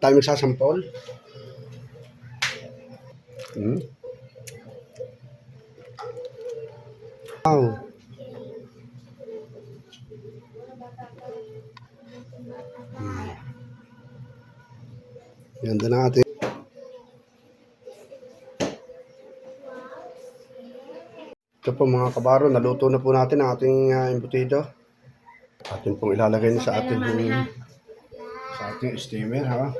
Tayo magsasampol. Wow. Ganda natin. Ito po mga kabaro, naluto na po natin ang ating embutido. Atin pong ilalagay na sa ating steamer, ha?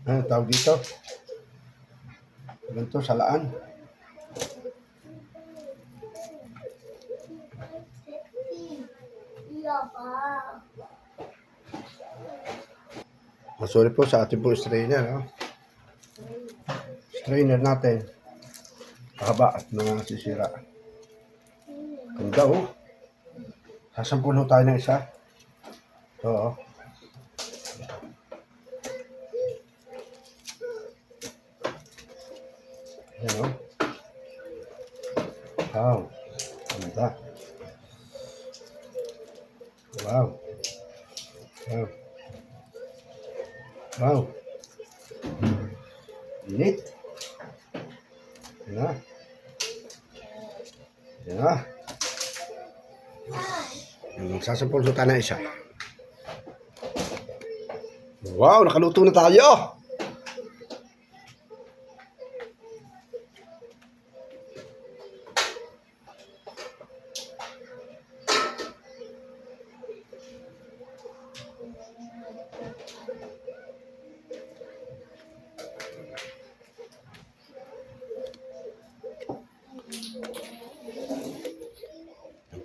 Ano tawag dito? Ganito, salaan. Sorry po sa ating pong strainer, ha? Strainer natin. Haba at nasisira. Ganda, oh. Sasampul tayo ng isa. Oo. Ayan, oh. Wow. Ganda. Wow. Wow. Wow. Init. Ayan na. Ayan na. Sasampul tayo ng isa. Wow, nakaluto na tayo.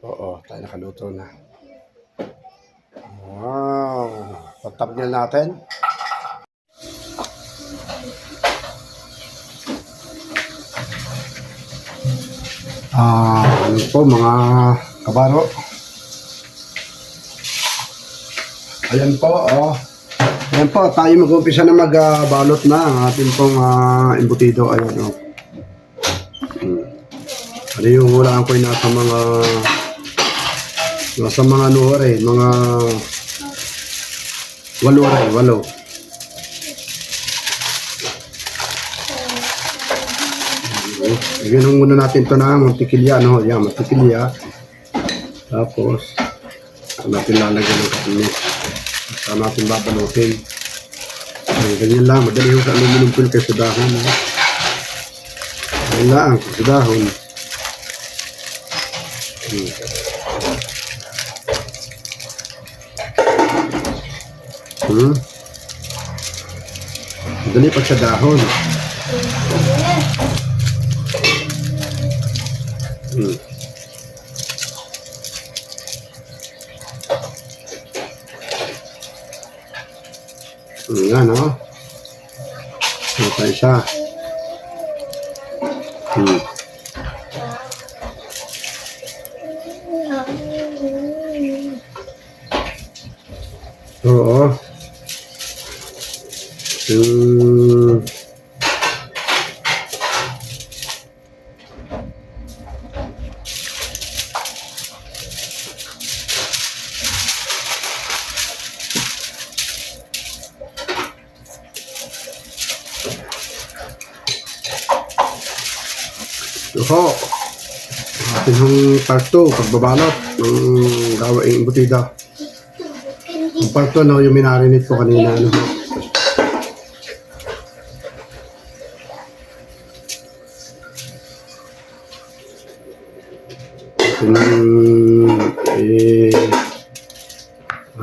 Oo, tayo nakaluto na. Wow, patapnil natin. Ano po mga kabaro. Ayan po, ayan po, tayo mag-umpisa na magbalot na ang ating pong embutido. Ayan, ano yung hulaan ko yung nasa mga nuwari, mga 8. Ganun muna natin ito na mantikilya, no? Yan, mantikilya. Tapos, natin lalagyan ng kapinis. Saan natin babalutin. Ganyan lang, madali yung sa aluminum foil kay sa dahon. Ganyan lang, sa dahon. Madali pag sa dahon. Yan, no? Ito pa isa. Oo. Oho, atin yung part 2, pagbabalot ng gawaing embutida. Yung part 2, no, yung minarinate ko kanina, ano ho.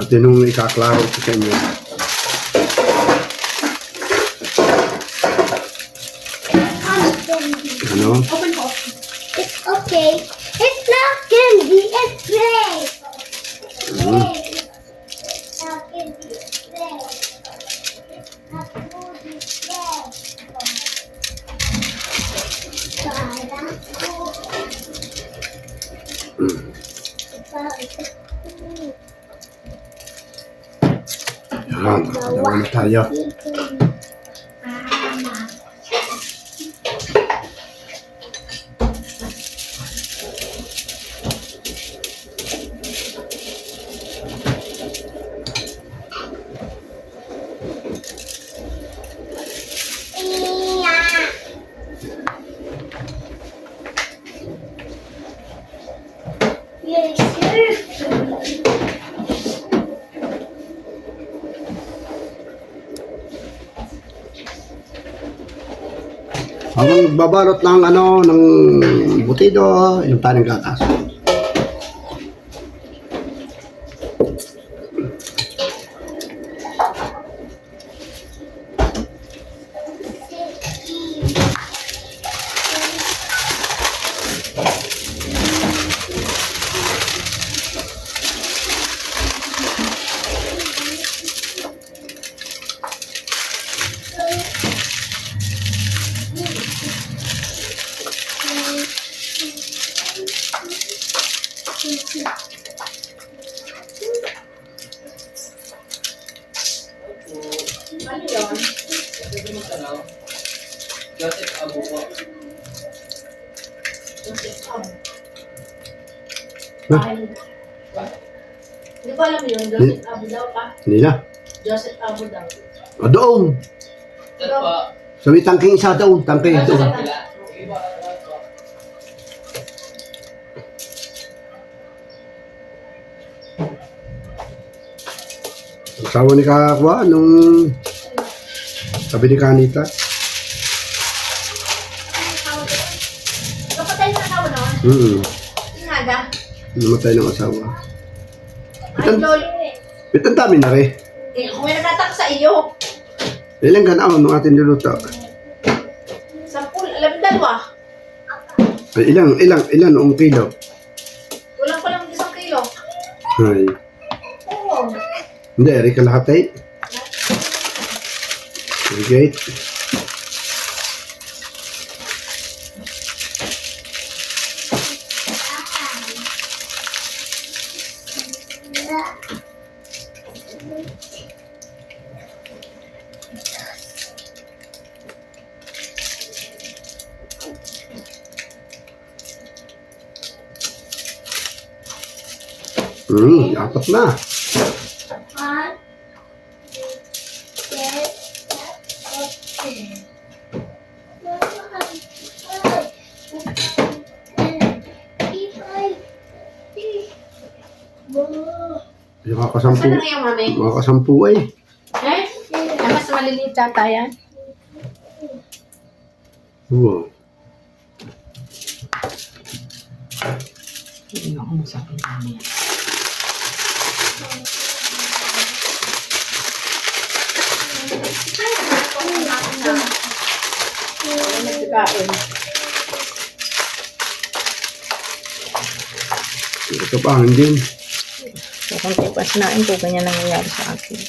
Atin yung ikaklaro ko sa inyo. Ano? It's okay. It's not candy. It's grape. It's not candy. It's grape. It's not food. It's grape. Yan, nakadawa na tayo. Habang babalot ng ng butido, inom tayo ng gatas. Ano yun? Pwede mo tanaw. Joseph Abu po. Joseph Abu. Hindi ko alam yun. Joseph Abu daw pa. Hindi na. Joseph Abu daw. O doon. Saan pa? Sa may tangking isa doon. Tangking ito. Asawa ni Kakwa nung sabi ni Kanita. Kapatay na asawa noon? Inaga? Namatay ng asawa. Ay, loli. Pitang dami na rin. Eh, kung may nagtatak sa iyo. Ilang ganaon nung ating niluto? 10, 12. Ay, ilan ang kilo? Kulang pa lang 1 kilo. Ay, Oo. hindi, eri kalahati. Okay. Apat na. One, yes, okay. Makakasampu. Saan na yung mami? Makakasampu ay. Eh? Mas maliliit yata yan. Oo. Hindi ako masakit namin. Nagkakain. Ito pa, hindi. So, kung tipas nain ko, ganyan nangyayari sa akin.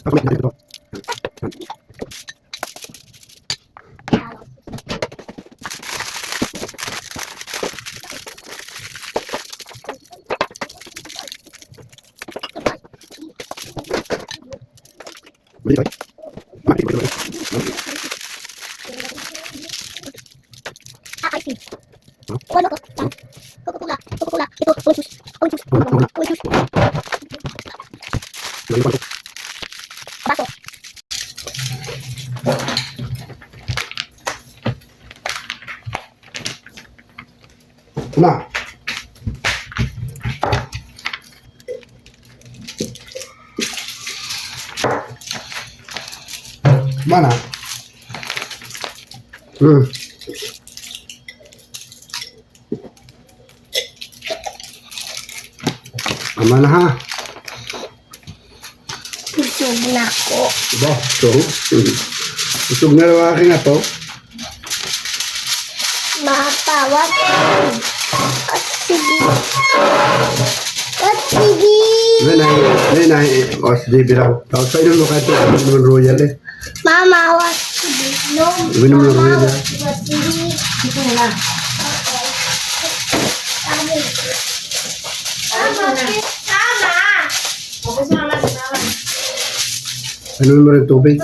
Ako na ito. Beli tayo. Mati ko ito. Nah. Mana? Hmm. Ama na ha. Busog na ko. Ba, so. Busog na lang aking ato. Mapawat. At sige. At sige. Nay. O, sige, bilang. Tapos sa inyo mo kahit ito. Naman royal eh. Mama, what sige. No. Iwinom mo royal eh. What sige. Ito na lang. Sabi. Mama. Okay, salamat. Ano mo rin tubig?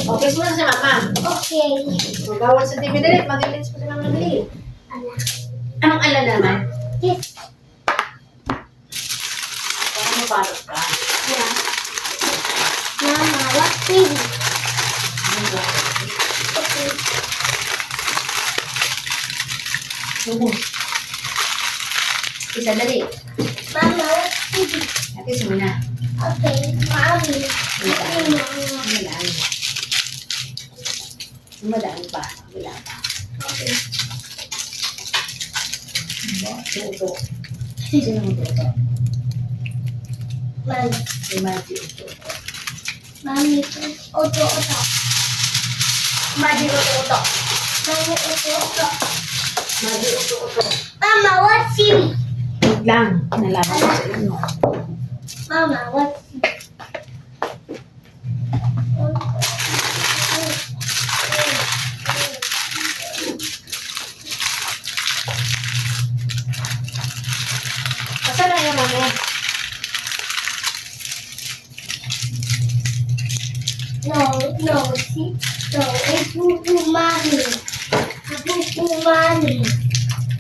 Okay, muna si Mama. Okay. Magawal sa TV dali. Mag-ilis pa si Mama dali. Anong ala naman? Yes. Baka mapalot ka. Yeah. Mama, what sige. Okay. Isa dali. Mama, what sige. Ate, sumuna. Okay. Mommy. Madaan. Madaan pa. Wala pa. Okay. Ito. Sino mo ito? Mommy. Imagine ito. Mommy, oto. Imagine ito. Mommy, oto. Imagine ito. Mama, what sige. Wait lang. Nalaman ko sa inyo. Mama, what sige. Asan na yung mami? No, see? No,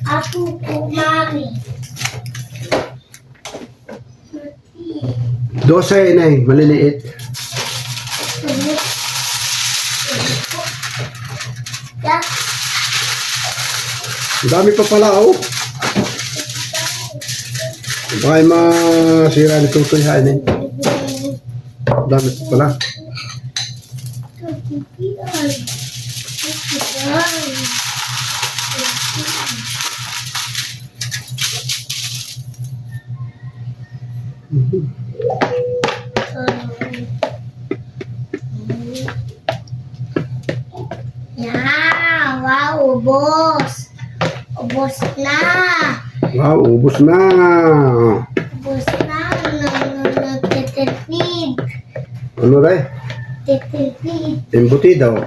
Apupu Mami. 12 na maliliit. Yeah. Ang dami pa pala, oh. Baka yung masira ni Tutoy ha, eh. Ang dami pa pala. Yeah, wow, ubos. Ubos na. Wow, ubos na. Ubos na. Tetelfeed. Ano rin? Tetelfeed. Embutido.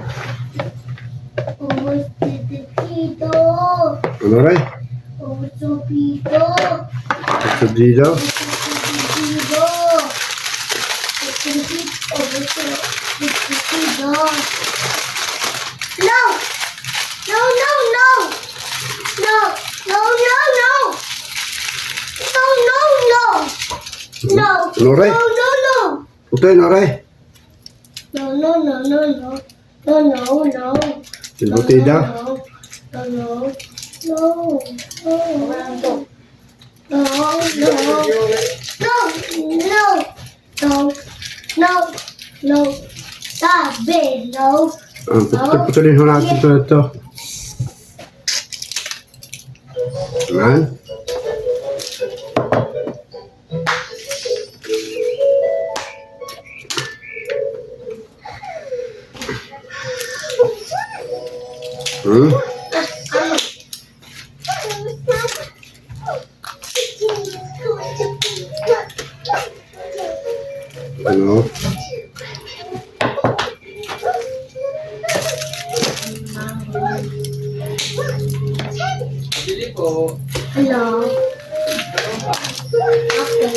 Ubos tetelfido. Ano rin? Ubos sopito. Subdido. Tetelfido. Tetelfeed. Ubos tetelfido. No! No, no, no! No! No, no, no! No, no, no! No! Ano rin? No, no, no! Tutoy, ano rin? No, no, no, no, no. No, no, no. Embutido. No, no, no. No, no. No, no. No, no. No, no. No. Sabi, no. Putulin ho natin ito. Ayan. Ano? Bili po. Hello. Okay.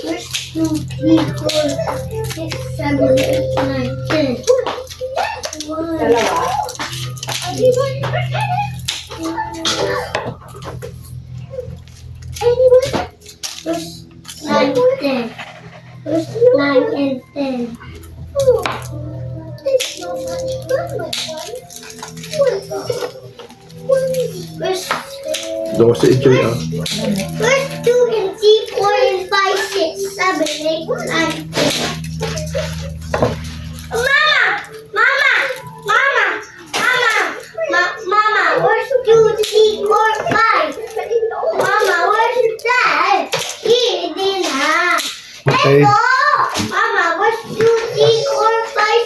1, 2, 3, 4, 6, 7, 8, 9, 10. Dalawa. First 9, 10. First 9 and 10. First 12 ito ah. First 2 and 3, 4 and 5, 6, 7, 8, 9, 10. Okay. Mama, what's 2, 3, 4, 5,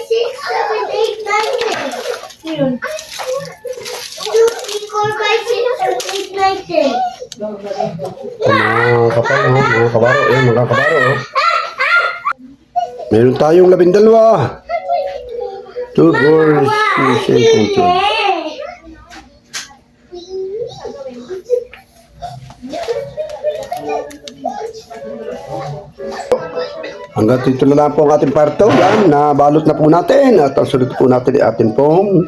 6, 7, 8, 9, 10? Yun. 2, 3, 4, 5, 6, 7, 8, 9, 10. Mga kapal, oh, mga kabaro. Ayan, mga kabaro. Oh. Meron tayong 12. 2, 4, 6, 7, 8. Hanggang dito na lang po ang ating parto. Yan, nabalot na po natin. At ang sunod po natin ay ating pong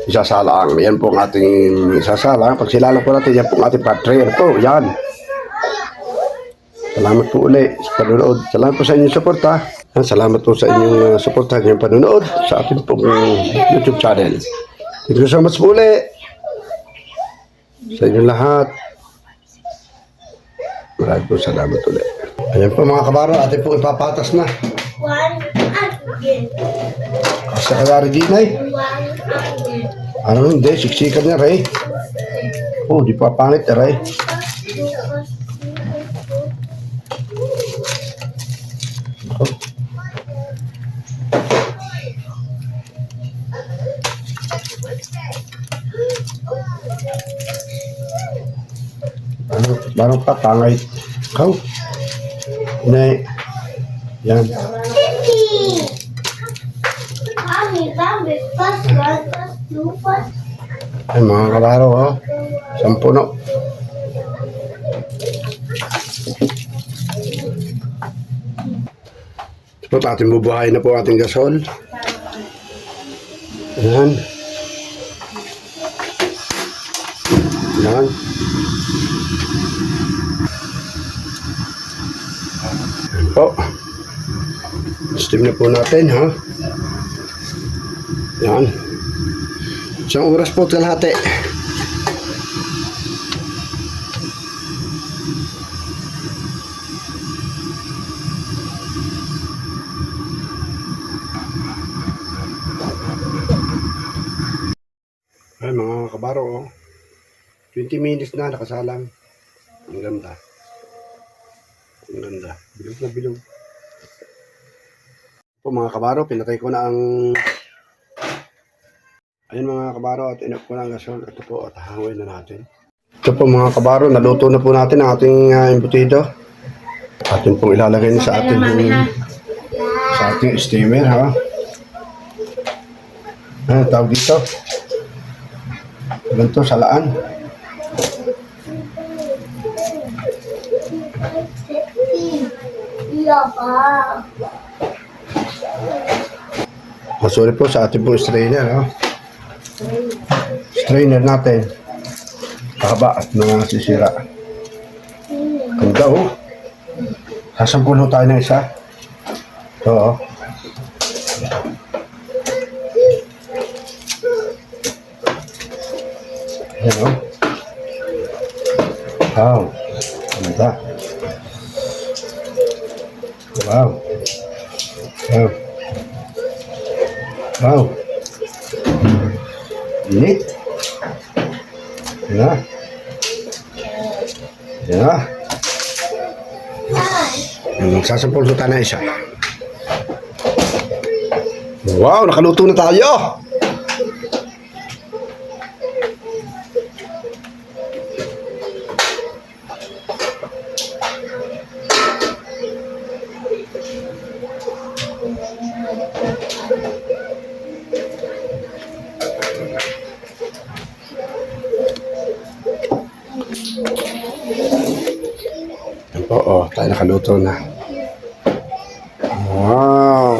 isasalang. Yan po ang ating isasalang. Pag silalang po natin, yan po ang ating part-trayer po. Yan. Salamat po ulit sa panonood. Salamat po sa inyong suporta. Salamat po sa inyong suporta, inyong panonood sa ating pong YouTube channel. Thank you so much po ulit sa inyong lahat. Maraming po salamat ulit. Ayan po mga kabaro, atin po ipapatas na. 1 again. Sa kagari din ay. 1 again. Ano hindi, siksikan niya Ray. Oh, di pa pangit na Ray. Oh. Barang pa pangay. Kau. Nay. Yan. City! Mommy, Bambi, first 1, first 2, first. Ay mga kabaro, oh. 10 no. So, ating bubuhayin na po ating gasol. Ayan. Ayan. Ayan po. Steam na po natin, ha? Ayan. Isang oras po kalahati. Ay mga kabaro, oh. 20 minutes na nakasalang. Ang ganda. Ang ganda. Bilog na bilog. Po mga kabaro, pinatay ko na ang... Ayun mga kabaro, at inap ko na ang gasol. Ito po, at hangoy na natin. Ito po mga kabaro, naluto na po natin ang ating embutido. Atin pong ilalagay sa ating steamer, ha? Ano tawag dito? Ganito, salaan. Sorry po sa ating po strainer, ha? Strainer natin. Haba at nasisira. Ganda, oh. Sasampulo tayo ng isa. Ito, oh. Ayan, oh. Wow. Ganda. Wow. Wow. Wow. Init. Yan. Yan. Magsasampol tayo na isa. Wow, nakaluto na tayo. Oo, tayo nakaluto na. Wow!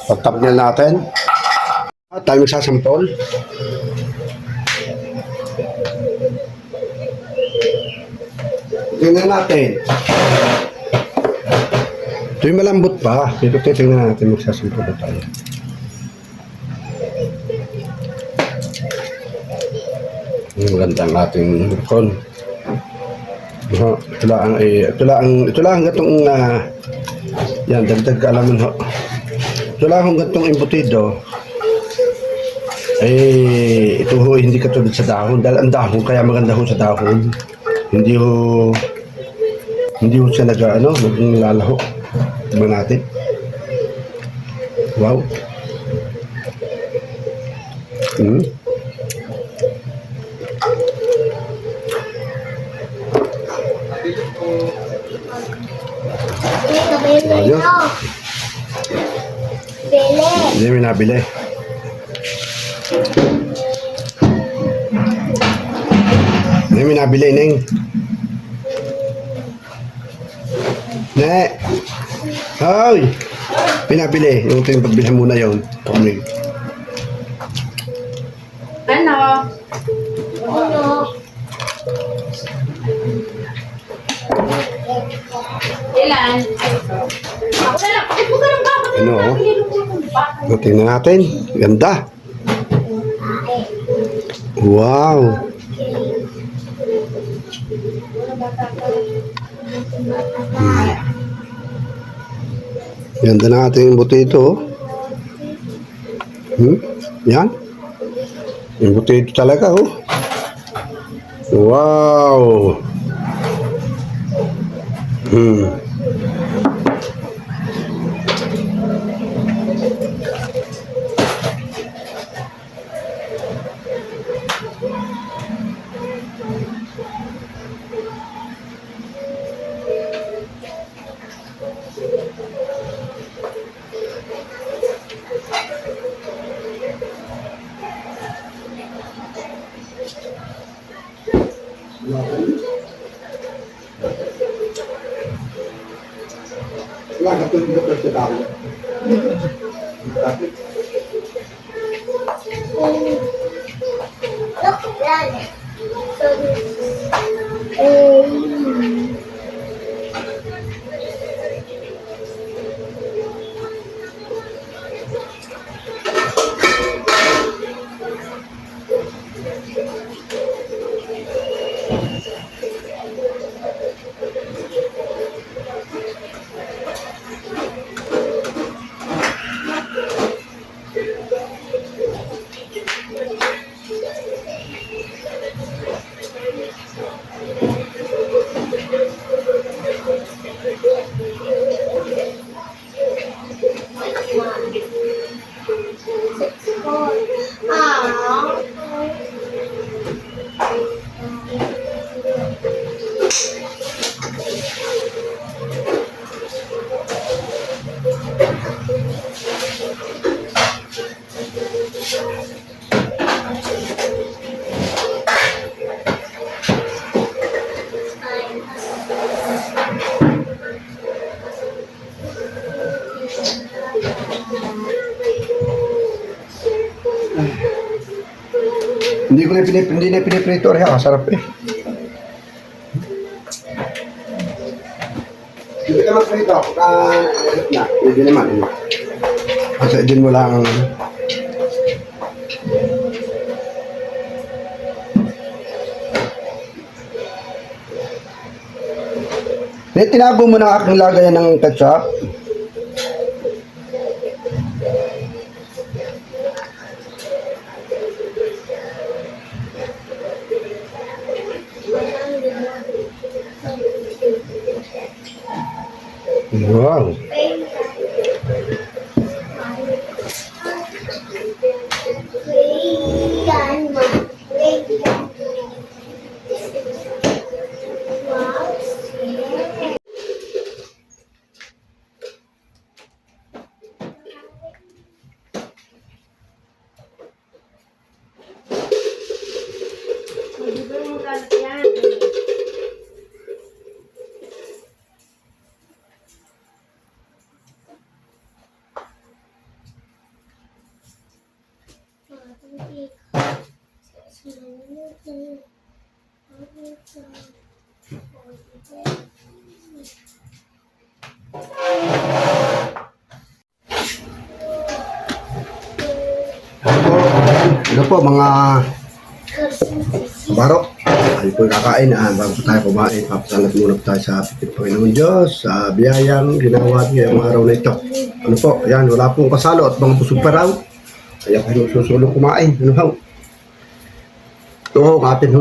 Pagtapnil natin. At tayo magsasampol. Tingnan natin. Ito yung malambot pa. Dito tingnan natin magsasampol na tayo. Maganda ang ating bacon. Ito lang gatong yan, dagdag kaalaman ho. Ito lang gatong embutido. Ito ho, hindi katulad sa dahon. Dahil ang dahon, kaya maganda ho sa dahon. Hindi ho siya naging lalaho. Tignan natin. Wow. Hmm. Dito po. Bili, Ayos. Bili. Hindi may nabili. Hindi may nabili, Neng. Ne. Hoy! Pinabili. Yung ito yung pagbilhan muna yun. Kami. Ano? Ano? Ilan? Ako na lang. Bakit mo ganun ba? Ano? Oh? Tingnan natin. Ganda. Wow. Ganda na ating butito. Oh. Yan. Yung butito talaga. Oh. Wow. Look at that. Hindi na piniprito rin. Sarap eh. Hindi ka magprito. Pagka na. Hindi naman. Kasi din mo lang. Tinago mo na aking lagayan ng ketchup. Wow. Ito po mga barok. Ay po kakain. Bago po tayo kumain, papasalat muna po tayo sa ating Panginoon Diyos sa biyayang ginawa ngayong araw na ito. Ano po, ayan, wala pong kasalo at mga busog pa raw. Kaya po susulong kumain. Ano po? Ito ang ating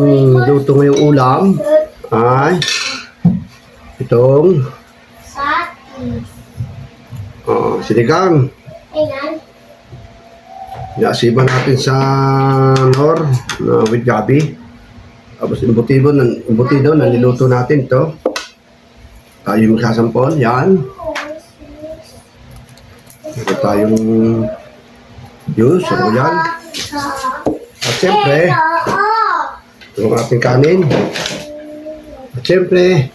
luto ngayong ulam ay itong Sinigang. Yasiba natin sa nor na with gabi. Tapos embutido na niluto natin to. Tayo magsasampol, yan. Ito tayong juice, ano yan. At siyempre, ito ang ating kanin. At siyempre,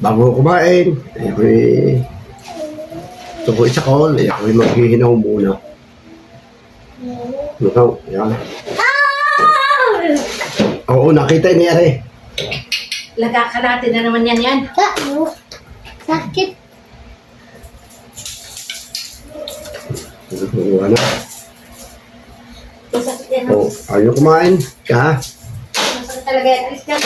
bago kumain, ito po isakol, ako'y maghihinaw muna. Ito, yan. Oo, nakita ni Are. Lagaka natin na naman yan. Sakit. Ano? Masakit yan. Oh, ayaw kumain. Ka? Masakit talaga yan. Alis ka.